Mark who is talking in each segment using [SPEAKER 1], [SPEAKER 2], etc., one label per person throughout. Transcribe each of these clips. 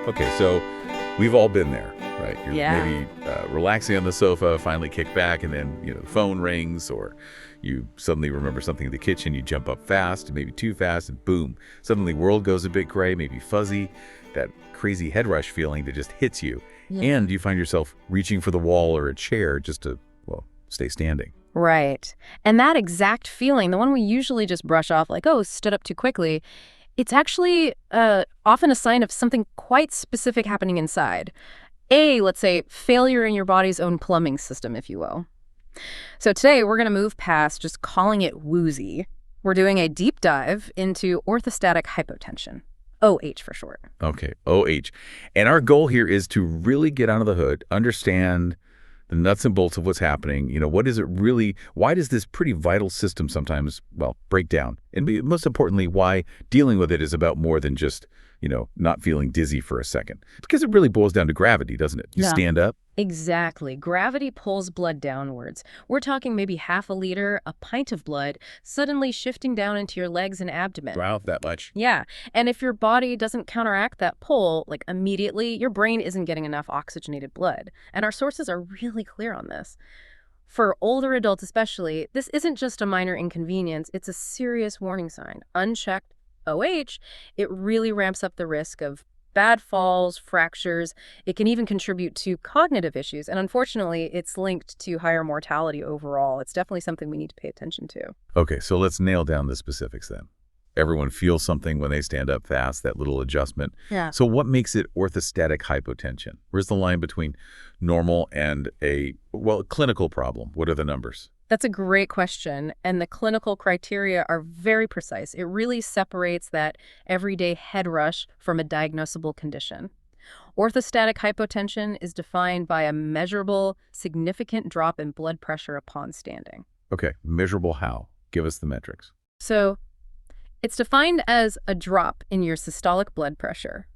[SPEAKER 1] Okay, so we've all been there, right? You're
[SPEAKER 2] Yeah.
[SPEAKER 1] maybe relaxing on the sofa, finally kick back, and then, the phone rings, or you suddenly remember something in the kitchen, you jump up fast, maybe too fast, and boom, suddenly world goes a bit gray, maybe fuzzy, that crazy head rush feeling that just hits you.
[SPEAKER 2] Yeah.
[SPEAKER 1] And you find yourself reaching for the wall or a chair just to, stay standing.
[SPEAKER 2] Right. And that exact feeling, the one we usually just brush off like, oh, stood up too quickly, it's actually often a sign of something quite specific happening inside. Let's say, failure in your body's own plumbing system, if you will. So today, we're going to move past just calling it woozy. We're doing a deep dive into orthostatic hypotension. OH for short.
[SPEAKER 1] Okay, OH. And our goal here is to really get under the hood, understand the nuts and bolts of what's happening. What is it really? Why does this pretty vital system sometimes, break down? And most importantly, why dealing with it is about more than just, not feeling dizzy for a second. Because it really boils down to gravity, doesn't it? You stand up.
[SPEAKER 2] Exactly. Gravity pulls blood downwards. We're talking maybe half a liter, a pint of blood, suddenly shifting down into your legs and abdomen.
[SPEAKER 1] Wow, that much.
[SPEAKER 2] Yeah. And if your body doesn't counteract that pull, immediately, your brain isn't getting enough oxygenated blood. And our sources are really clear on this. For older adults especially, this isn't just a minor inconvenience, it's a serious warning sign. Unchecked OH, it really ramps up the risk of bad falls, fractures. It can even contribute to cognitive issues. And unfortunately, it's linked to higher mortality overall. It's definitely something we need to pay attention to.
[SPEAKER 1] Okay, so let's nail down the specifics then. Everyone feels something when they stand up fast, that little adjustment.
[SPEAKER 2] Yeah.
[SPEAKER 1] So what makes it orthostatic hypotension? Where's the line between normal and a clinical problem? What are the numbers?
[SPEAKER 2] That's a great question, and the clinical criteria are very precise. It really separates that everyday head rush from a diagnosable condition. Orthostatic hypotension is defined by a measurable, significant drop in blood pressure upon standing.
[SPEAKER 1] Okay, measurable how? Give us the metrics.
[SPEAKER 2] So it's defined as a drop in your systolic blood pressure.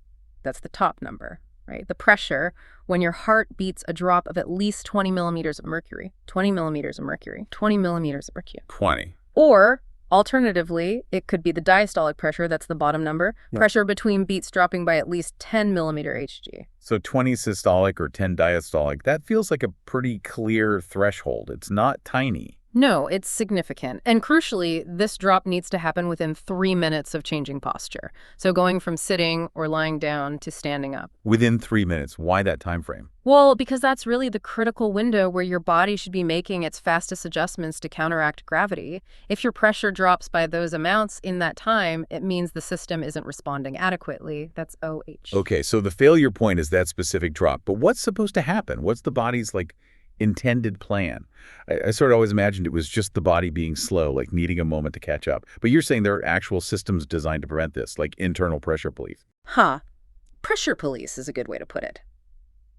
[SPEAKER 2] That's the top number, right? The pressure when your heart beats a drop of at least 20 millimeters of mercury, 20 millimeters of mercury, 20 millimeters of mercury.
[SPEAKER 1] 20.
[SPEAKER 2] Or, alternatively, it could be the diastolic pressure, that's the bottom number, pressure between beats dropping by at least 10 millimeter Hg.
[SPEAKER 1] So 20 systolic or 10 diastolic, that feels like a pretty clear threshold. It's not tiny.
[SPEAKER 2] No, it's significant. And crucially, this drop needs to happen within 3 minutes of changing posture. So going from sitting or lying down to standing up.
[SPEAKER 1] Within 3 minutes. Why that time frame?
[SPEAKER 2] Well, because that's really the critical window where your body should be making its fastest adjustments to counteract gravity. If your pressure drops by those amounts in that time, it means the system isn't responding adequately. That's OH.
[SPEAKER 1] Okay, so the failure point is that specific drop. But what's supposed to happen? What's the body's, intended plan? I sort of always imagined it was just the body being slow, needing a moment to catch up. But you're saying there are actual systems designed to prevent this, like internal pressure police.
[SPEAKER 2] Pressure police is a good way to put it.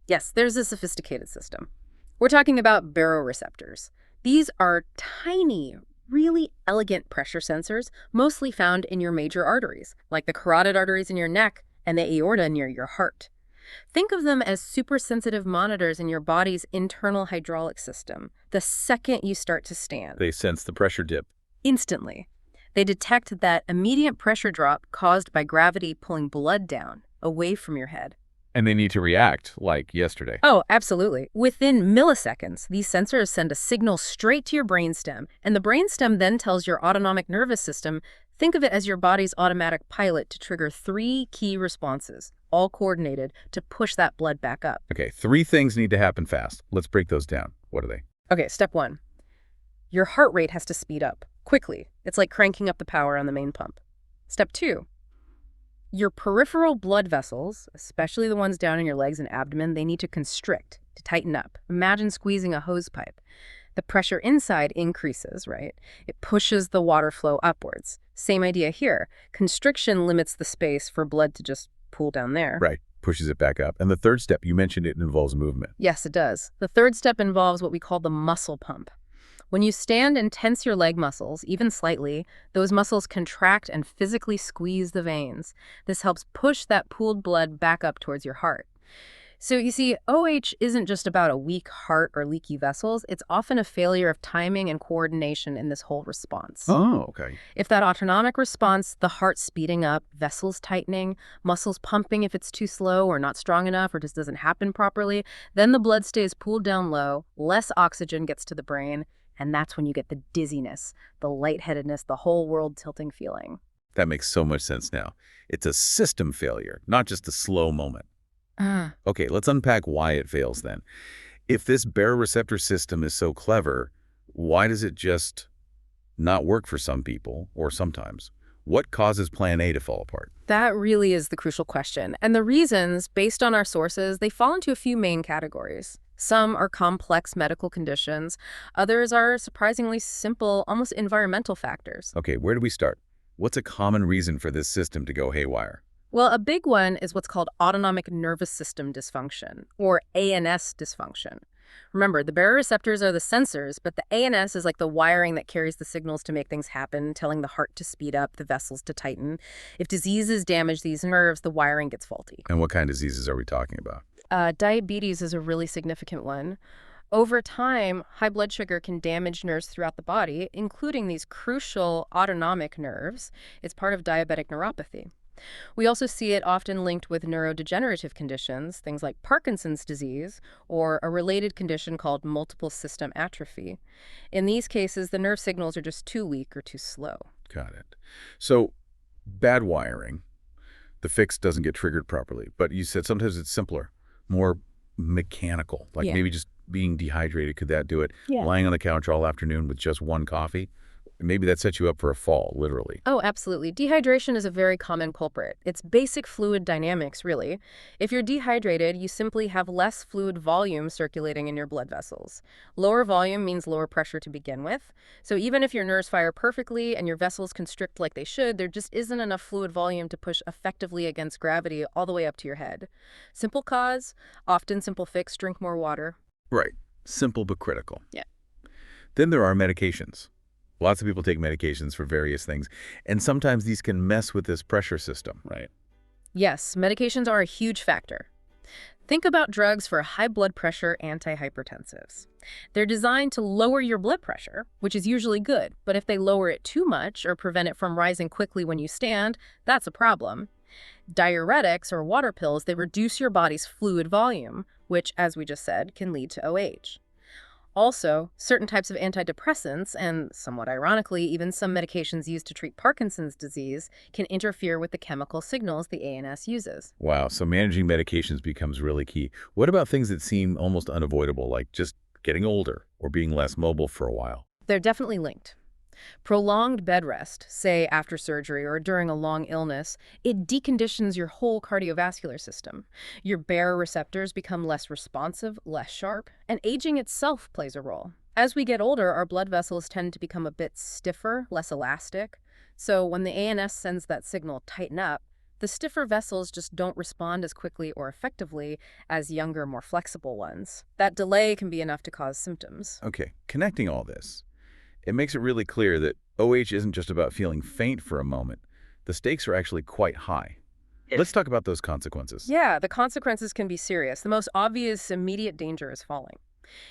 [SPEAKER 2] Yes, there's a sophisticated system. We're talking about baroreceptors. These are tiny, really elegant pressure sensors, mostly found in your major arteries, like the carotid arteries in your neck and the aorta near your heart. Think of them as super-sensitive monitors in your body's internal hydraulic system. The second you start to stand,
[SPEAKER 1] They sense the pressure dip.
[SPEAKER 2] instantly, they detect that immediate pressure drop caused by gravity pulling blood down, away from your head.
[SPEAKER 1] And they need to react, like yesterday.
[SPEAKER 2] Oh, absolutely. Within milliseconds, these sensors send a signal straight to your brainstem, and the brainstem then tells your autonomic nervous system, think of it as your body's automatic pilot, to trigger 3 key responses, all coordinated to push that blood back up.
[SPEAKER 1] Okay, 3 things need to happen fast. Let's break those down. What are they?
[SPEAKER 2] Okay, step 1. Your heart rate has to speed up, quickly. It's like cranking up the power on the main pump. Step 2. Your peripheral blood vessels, especially the ones down in your legs and abdomen, they need to constrict, to tighten up. Imagine squeezing a hose pipe. The pressure inside increases, right? It pushes the water flow upwards. Same idea here. Constriction limits the space for blood to just pool down there.
[SPEAKER 1] Right, pushes it back up. And the third step, you mentioned it involves movement.
[SPEAKER 2] Yes, it does. The third step involves what we call the muscle pump. When you stand and tense your leg muscles, even slightly, those muscles contract and physically squeeze the veins. This helps push that pooled blood back up towards your heart. So you see, OH isn't just about a weak heart or leaky vessels. It's often a failure of timing and coordination in this whole response.
[SPEAKER 1] Oh, okay.
[SPEAKER 2] If that autonomic response, the heart speeding up, vessels tightening, muscles pumping if it's too slow or not strong enough or just doesn't happen properly, then the blood stays pooled down low, less oxygen gets to the brain, and that's when you get the dizziness, the lightheadedness, the whole world tilting feeling.
[SPEAKER 1] That makes so much sense now. It's a system failure, not just a slow moment.
[SPEAKER 2] Ah.
[SPEAKER 1] Okay, let's unpack why it fails then. If this baroreceptor system is so clever, why does it just not work for some people, or sometimes? What causes plan A to fall apart?
[SPEAKER 2] That really is the crucial question. And the reasons, based on our sources, they fall into a few main categories. Some are complex medical conditions. Others are surprisingly simple, almost environmental factors.
[SPEAKER 1] Okay, where do we start? What's a common reason for this system to go haywire?
[SPEAKER 2] Well, a big one is what's called autonomic nervous system dysfunction, or ANS dysfunction. Remember, the baroreceptors are the sensors, but the ANS is like the wiring that carries the signals to make things happen, telling the heart to speed up, the vessels to tighten. If diseases damage these nerves, the wiring gets faulty.
[SPEAKER 1] And what kind of diseases are we talking about?
[SPEAKER 2] Diabetes is a really significant one. Over time, high blood sugar can damage nerves throughout the body, including these crucial autonomic nerves. It's part of diabetic neuropathy. We also see it often linked with neurodegenerative conditions, things like Parkinson's disease, or a related condition called multiple system atrophy. In these cases, the nerve signals are just too weak or too slow.
[SPEAKER 1] Got it. So, bad wiring, the fix doesn't get triggered properly, but you said sometimes it's simpler, more mechanical, like
[SPEAKER 2] Yeah.
[SPEAKER 1] maybe just being dehydrated. Could that do it?
[SPEAKER 2] Yeah.
[SPEAKER 1] Lying on the couch all afternoon with just one coffee? Maybe that sets you up for a fall, literally.
[SPEAKER 2] Oh, absolutely. Dehydration is a very common culprit. It's basic fluid dynamics, really. If you're dehydrated, you simply have less fluid volume circulating in your blood vessels. Lower volume means lower pressure to begin with. So even if your nerves fire perfectly and your vessels constrict like they should, there just isn't enough fluid volume to push effectively against gravity all the way up to your head. Simple cause, often simple fix, drink more water.
[SPEAKER 1] Right. Simple but critical.
[SPEAKER 2] Yeah.
[SPEAKER 1] Then there are medications. Lots of people take medications for various things, and sometimes these can mess with this pressure system, right?
[SPEAKER 2] Yes, medications are a huge factor. Think about drugs for high blood pressure antihypertensives. They're designed to lower your blood pressure, which is usually good, but if they lower it too much or prevent it from rising quickly when you stand, that's a problem. Diuretics or water pills, they reduce your body's fluid volume, which, as we just said, can lead to OH. Also, certain types of antidepressants, and somewhat ironically, even some medications used to treat Parkinson's disease, can interfere with the chemical signals the ANS uses.
[SPEAKER 1] Wow, so managing medications becomes really key. What about things that seem almost unavoidable, like just getting older or being less mobile for a while?
[SPEAKER 2] They're definitely linked. Prolonged bed rest, say after surgery or during a long illness, it deconditions your whole cardiovascular system. Your baroreceptors become less responsive, less sharp, and aging itself plays a role. As we get older, our blood vessels tend to become a bit stiffer, less elastic. So when the ANS sends that signal, tighten up, the stiffer vessels just don't respond as quickly or effectively as younger, more flexible ones. That delay can be enough to cause symptoms.
[SPEAKER 1] Okay, connecting all this, it makes it really clear that OH isn't just about feeling faint for a moment. The stakes are actually quite high. Let's talk about those consequences.
[SPEAKER 2] Yeah, the consequences can be serious. The most obvious immediate danger is falling.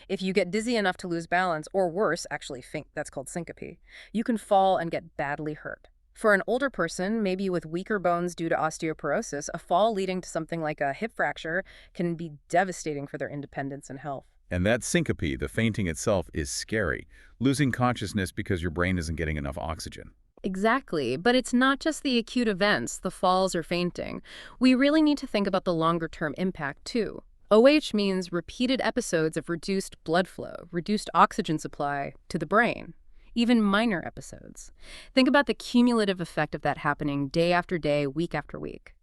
[SPEAKER 2] If you get dizzy enough to lose balance, or worse, actually faint, that's called syncope, you can fall and get badly hurt. For an older person, maybe with weaker bones due to osteoporosis, a fall leading to something like a hip fracture can be devastating for their independence and health.
[SPEAKER 1] And that syncope, the fainting itself, is scary. Losing consciousness because your brain isn't getting enough oxygen.
[SPEAKER 2] Exactly, but it's not just the acute events, the falls or fainting. We really need to think about the longer-term impact, too. OH means repeated episodes of reduced blood flow, reduced oxygen supply to the brain, even minor episodes. Think about the cumulative effect of that happening day after day, week after week.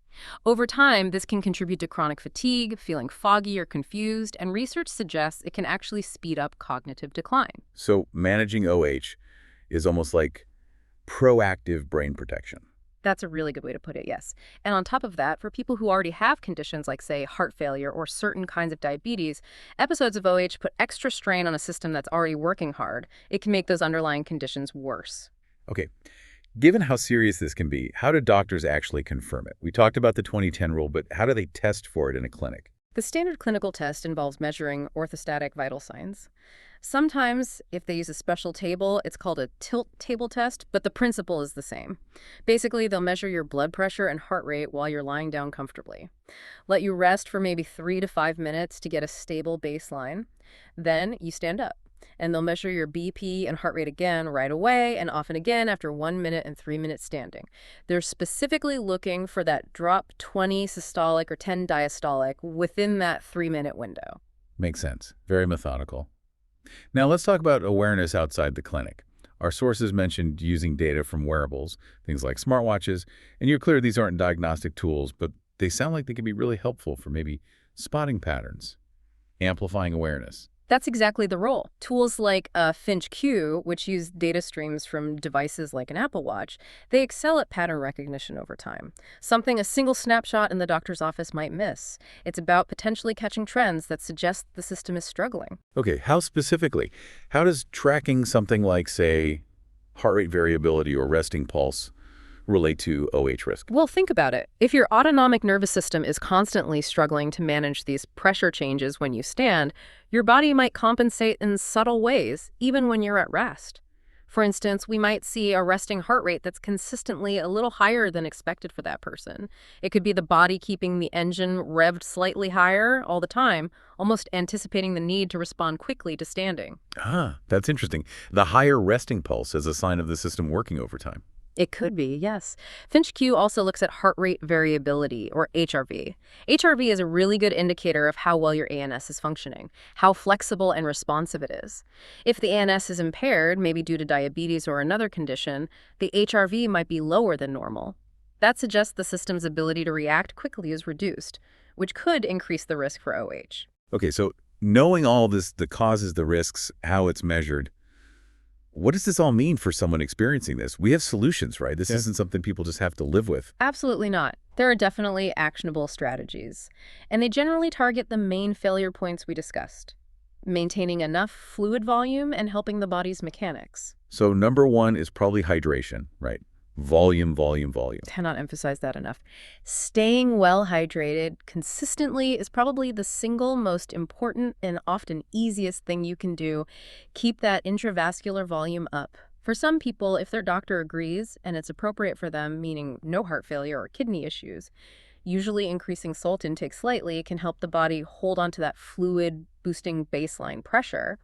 [SPEAKER 2] Over time, this can contribute to chronic fatigue, feeling foggy or confused, and research suggests it can actually speed up cognitive decline.
[SPEAKER 1] So managing OH is almost like proactive brain protection.
[SPEAKER 2] That's a really good way to put it, yes. And on top of that, for people who already have conditions like, say, heart failure or certain kinds of diabetes, episodes of OH put extra strain on a system that's already working hard. It can make those underlying conditions worse.
[SPEAKER 1] Okay, given how serious this can be, how do doctors actually confirm it? We talked about the 2010 rule, but how do they test for it in a clinic?
[SPEAKER 2] The standard clinical test involves measuring orthostatic vital signs. Sometimes, if they use a special table, it's called a tilt table test, but the principle is the same. Basically, they'll measure your blood pressure and heart rate while you're lying down comfortably. Let you rest for maybe 3 to 5 minutes to get a stable baseline. Then you stand up, and they'll measure your BP and heart rate again right away and often again after 1 minute and 3 minutes standing. They're specifically looking for that drop 20 systolic or 10 diastolic within that 3-minute window.
[SPEAKER 1] Makes sense. Very methodical. Now let's talk about awareness outside the clinic. Our sources mentioned using data from wearables, things like smartwatches, and you're clear these aren't diagnostic tools, but they sound like they can be really helpful for maybe spotting patterns, amplifying awareness.
[SPEAKER 2] That's exactly the role. Tools like FinchQ, which use data streams from devices like an Apple Watch, they excel at pattern recognition over time, something a single snapshot in the doctor's office might miss. It's about potentially catching trends that suggest the system is struggling.
[SPEAKER 1] Okay, how specifically? How does tracking something like, say, heart rate variability or resting pulse relate to OH risk?
[SPEAKER 2] Well, think about it. If your autonomic nervous system is constantly struggling to manage these pressure changes when you stand, your body might compensate in subtle ways, even when you're at rest. For instance, we might see a resting heart rate that's consistently a little higher than expected for that person. It could be the body keeping the engine revved slightly higher all the time, almost anticipating the need to respond quickly to standing.
[SPEAKER 1] Ah, that's interesting. The higher resting pulse as a sign of the system working overtime.
[SPEAKER 2] It could be, yes. FinchQ also looks at heart rate variability, or HRV. HRV is a really good indicator of how well your ANS is functioning, how flexible and responsive it is. If the ANS is impaired, maybe due to diabetes or another condition, the HRV might be lower than normal. That suggests the system's ability to react quickly is reduced, which could increase the risk for OH.
[SPEAKER 1] Okay, so knowing all this, the causes, the risks, how it's measured, what does this all mean for someone experiencing this? We have solutions, right? This isn't something people just have to live with.
[SPEAKER 2] Absolutely not. There are definitely actionable strategies, and they generally target the main failure points we discussed: maintaining enough fluid volume and helping the body's mechanics.
[SPEAKER 1] So number one is probably hydration, right? Volume, volume, volume.
[SPEAKER 2] Cannot emphasize that enough. Staying well hydrated consistently is probably the single most important and often easiest thing you can do. Keep that intravascular volume up. For some people, if their doctor agrees and it's appropriate for them, meaning no heart failure or kidney issues, usually increasing salt intake slightly can help the body hold onto that fluid boosting baseline pressure.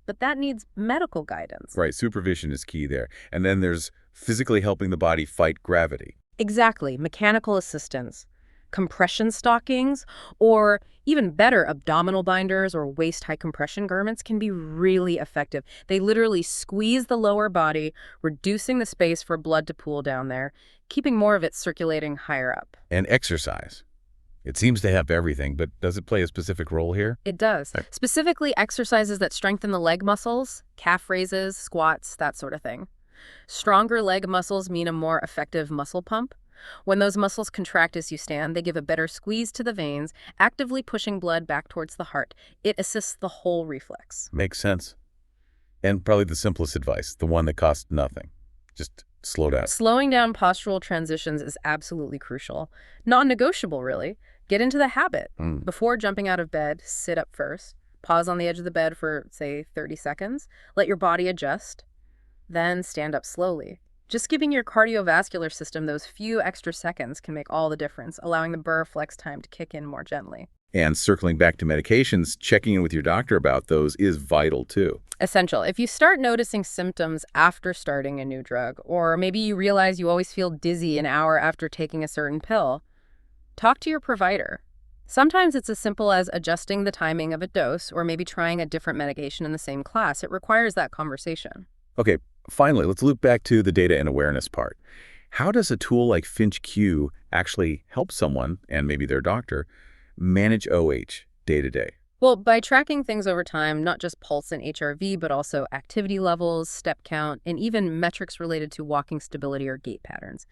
[SPEAKER 2] But that needs medical guidance.
[SPEAKER 1] Right, supervision is key there. And then there's physically helping the body fight gravity.
[SPEAKER 2] Exactly. Mechanical assistance, compression stockings, or even better, abdominal binders or waist-high compression garments can be really effective. They literally squeeze the lower body, reducing the space for blood to pool down there, keeping more of it circulating higher up.
[SPEAKER 1] And exercise. It seems to have everything, but does it play a specific role here?
[SPEAKER 2] It does. Specifically, exercises that strengthen the leg muscles, calf raises, squats, that sort of thing. Stronger leg muscles mean a more effective muscle pump. When those muscles contract as you stand, they give a better squeeze to the veins, actively pushing blood back towards the heart. It assists the whole reflex.
[SPEAKER 1] Makes sense. And probably the simplest advice, the one that costs nothing. Just slow down.
[SPEAKER 2] Slowing down postural transitions is absolutely crucial. Non-negotiable, really. Get into the habit. Before jumping out of bed, sit up first. Pause on the edge of the bed for, say, 30 seconds. Let your body adjust. Then stand up slowly. Just giving your cardiovascular system those few extra seconds can make all the difference, allowing the baroflex time to kick in more gently.
[SPEAKER 1] And circling back to medications, checking in with your doctor about those is vital too.
[SPEAKER 2] Essential. If you start noticing symptoms after starting a new drug, or maybe you realize you always feel dizzy an hour after taking a certain pill, talk to your provider. Sometimes it's as simple as adjusting the timing of a dose or maybe trying a different medication in the same class. It requires that conversation.
[SPEAKER 1] Okay, finally, let's loop back to the data and awareness part. How does a tool like FinchQ actually help someone, and maybe their doctor, manage OH day to day?
[SPEAKER 2] Well, by tracking things over time, not just pulse and HRV, but also activity levels, step count, and even metrics related to walking stability or gait patterns.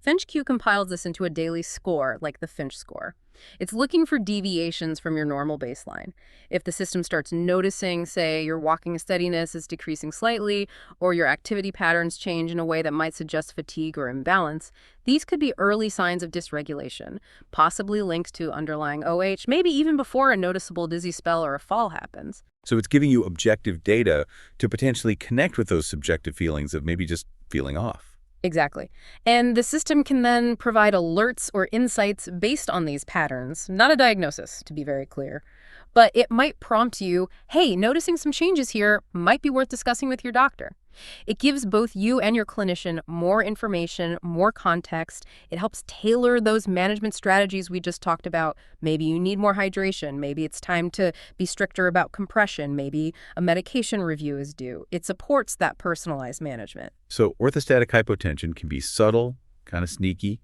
[SPEAKER 2] FinchQ compiles this into a daily score, like the Finch score. It's looking for deviations from your normal baseline. If the system starts noticing, say, your walking steadiness is decreasing slightly, or your activity patterns change in a way that might suggest fatigue or imbalance, these could be early signs of dysregulation, possibly linked to underlying OH, maybe even before a noticeable dizzy spell or a fall happens.
[SPEAKER 1] So it's giving you objective data to potentially connect with those subjective feelings of maybe just feeling off.
[SPEAKER 2] Exactly. And the system can then provide alerts or insights based on these patterns, not a diagnosis, to be very clear. But it might prompt you, hey, noticing some changes here might be worth discussing with your doctor. It gives both you and your clinician more information, more context. It helps tailor those management strategies we just talked about. Maybe you need more hydration. Maybe it's time to be stricter about compression. Maybe a medication review is due. It supports that personalized management.
[SPEAKER 1] So orthostatic hypotension can be subtle, kind of sneaky,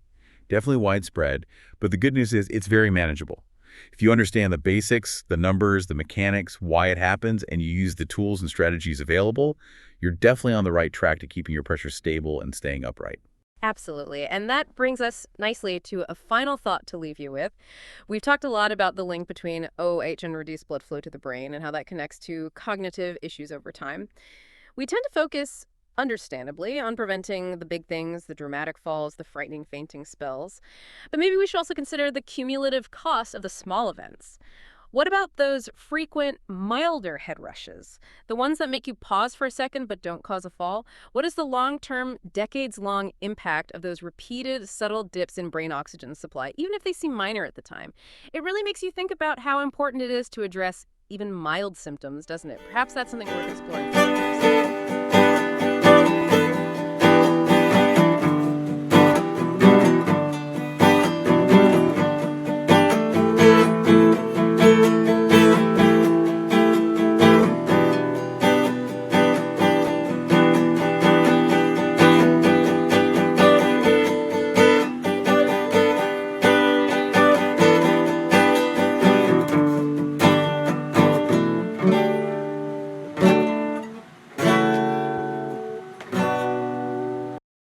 [SPEAKER 1] definitely widespread, but the good news is it's very manageable. If you understand the basics, the numbers, the mechanics, why it happens, and you use the tools and strategies available, you're definitely on the right track to keeping your pressure stable and staying upright.
[SPEAKER 2] Absolutely. And that brings us nicely to a final thought to leave you with. We've talked a lot about the link between OH and reduced blood flow to the brain and how that connects to cognitive issues over time. We tend to focus, understandably, on preventing the big things, the dramatic falls, the frightening fainting spells. But maybe we should also consider the cumulative cost of the small events. What about those frequent, milder head rushes? The ones that make you pause for a second but don't cause a fall? What is the long-term, decades-long impact of those repeated, subtle dips in brain oxygen supply, even if they seem minor at the time? It really makes you think about how important it is to address even mild symptoms, doesn't it? Perhaps that's something worth exploring.